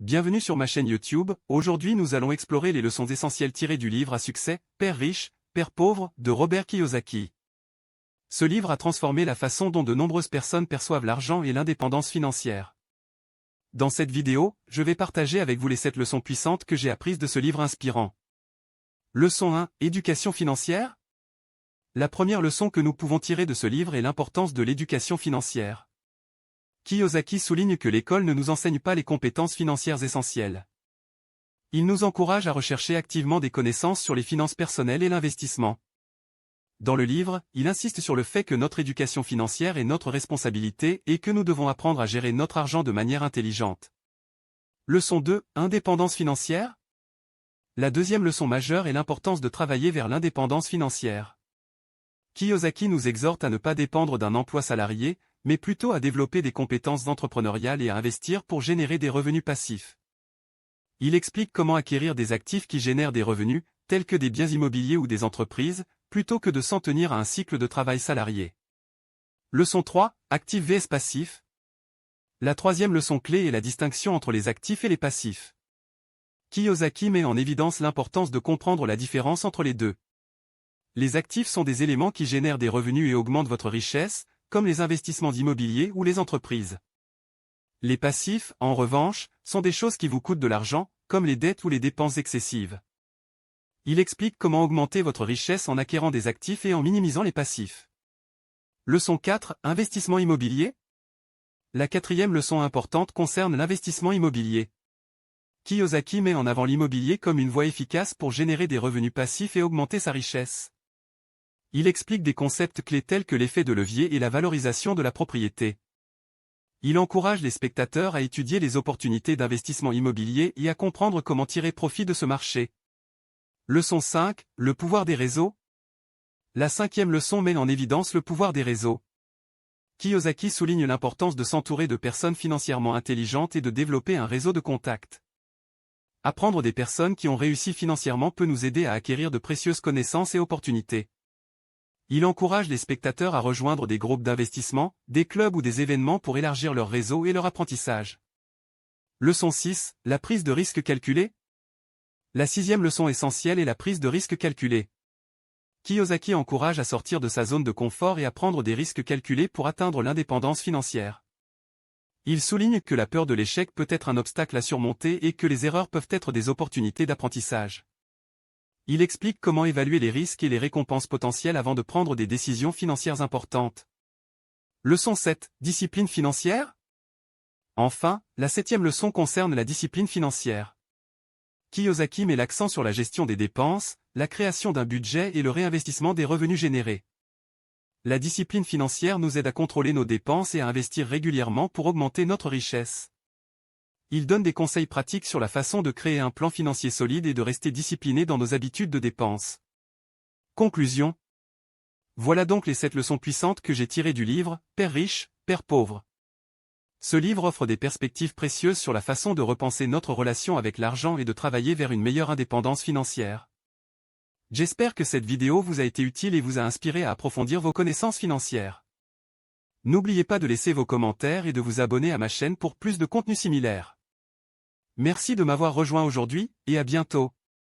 Bienvenue sur ma chaîne YouTube. Aujourd'hui nous allons explorer les leçons essentielles tirées du livre à succès, Père riche, Père pauvre, de Robert Kiyosaki. Ce livre a transformé la façon dont de nombreuses personnes perçoivent l'argent et l'indépendance financière. Dans cette vidéo, je vais partager avec vous les 7 leçons puissantes que j'ai apprises de ce livre inspirant. Leçon 1, Éducation financière. La première leçon que nous pouvons tirer de ce livre est l'importance de l'éducation financière. Kiyosaki souligne que l'école ne nous enseigne pas les compétences financières essentielles. Il nous encourage à rechercher activement des connaissances sur les finances personnelles et l'investissement. Dans le livre, il insiste sur le fait que notre éducation financière est notre responsabilité et que nous devons apprendre à gérer notre argent de manière intelligente. Leçon 2, Indépendance financière. La deuxième leçon majeure est l'importance de travailler vers l'indépendance financière. Kiyosaki nous exhorte à ne pas dépendre d'un emploi salarié, mais plutôt à développer des compétences entrepreneuriales et à investir pour générer des revenus passifs. Il explique comment acquérir des actifs qui génèrent des revenus, tels que des biens immobiliers ou des entreprises, plutôt que de s'en tenir à un cycle de travail salarié. Leçon 3, Actifs vs passifs. La troisième leçon clé est la distinction entre les actifs et les passifs. Kiyosaki met en évidence l'importance de comprendre la différence entre les deux. Les actifs sont des éléments qui génèrent des revenus et augmentent votre richesse, comme les investissements d'immobilier ou les entreprises. Les passifs, en revanche, sont des choses qui vous coûtent de l'argent, comme les dettes ou les dépenses excessives. Il explique comment augmenter votre richesse en acquérant des actifs et en minimisant les passifs. Leçon 4, Investissement immobilier. La quatrième leçon importante concerne l'investissement immobilier. Kiyosaki met en avant l'immobilier comme une voie efficace pour générer des revenus passifs et augmenter sa richesse. Il explique des concepts clés tels que l'effet de levier et la valorisation de la propriété. Il encourage les spectateurs à étudier les opportunités d'investissement immobilier et à comprendre comment tirer profit de ce marché. Leçon 5, Le pouvoir des réseaux. La cinquième leçon met en évidence le pouvoir des réseaux. Kiyosaki souligne l'importance de s'entourer de personnes financièrement intelligentes et de développer un réseau de contacts. Apprendre des personnes qui ont réussi financièrement peut nous aider à acquérir de précieuses connaissances et opportunités. Il encourage les spectateurs à rejoindre des groupes d'investissement, des clubs ou des événements pour élargir leur réseau et leur apprentissage. Leçon 6, La prise de risque calculée. La sixième leçon essentielle est la prise de risque calculée. Kiyosaki encourage à sortir de sa zone de confort et à prendre des risques calculés pour atteindre l'indépendance financière. Il souligne que la peur de l'échec peut être un obstacle à surmonter et que les erreurs peuvent être des opportunités d'apprentissage. Il explique comment évaluer les risques et les récompenses potentielles avant de prendre des décisions financières importantes. Leçon 7, Discipline financière. Enfin, la septième leçon concerne la discipline financière. Kiyosaki met l'accent sur la gestion des dépenses, la création d'un budget et le réinvestissement des revenus générés. La discipline financière nous aide à contrôler nos dépenses et à investir régulièrement pour augmenter notre richesse. Il donne des conseils pratiques sur la façon de créer un plan financier solide et de rester discipliné dans nos habitudes de dépenses. Conclusion. Voilà donc les 7 leçons puissantes que j'ai tirées du livre « Père riche, Père pauvre ». Ce livre offre des perspectives précieuses sur la façon de repenser notre relation avec l'argent et de travailler vers une meilleure indépendance financière. J'espère que cette vidéo vous a été utile et vous a inspiré à approfondir vos connaissances financières. N'oubliez pas de laisser vos commentaires et de vous abonner à ma chaîne pour plus de contenu similaire. Merci de m'avoir rejoint aujourd'hui, et à bientôt.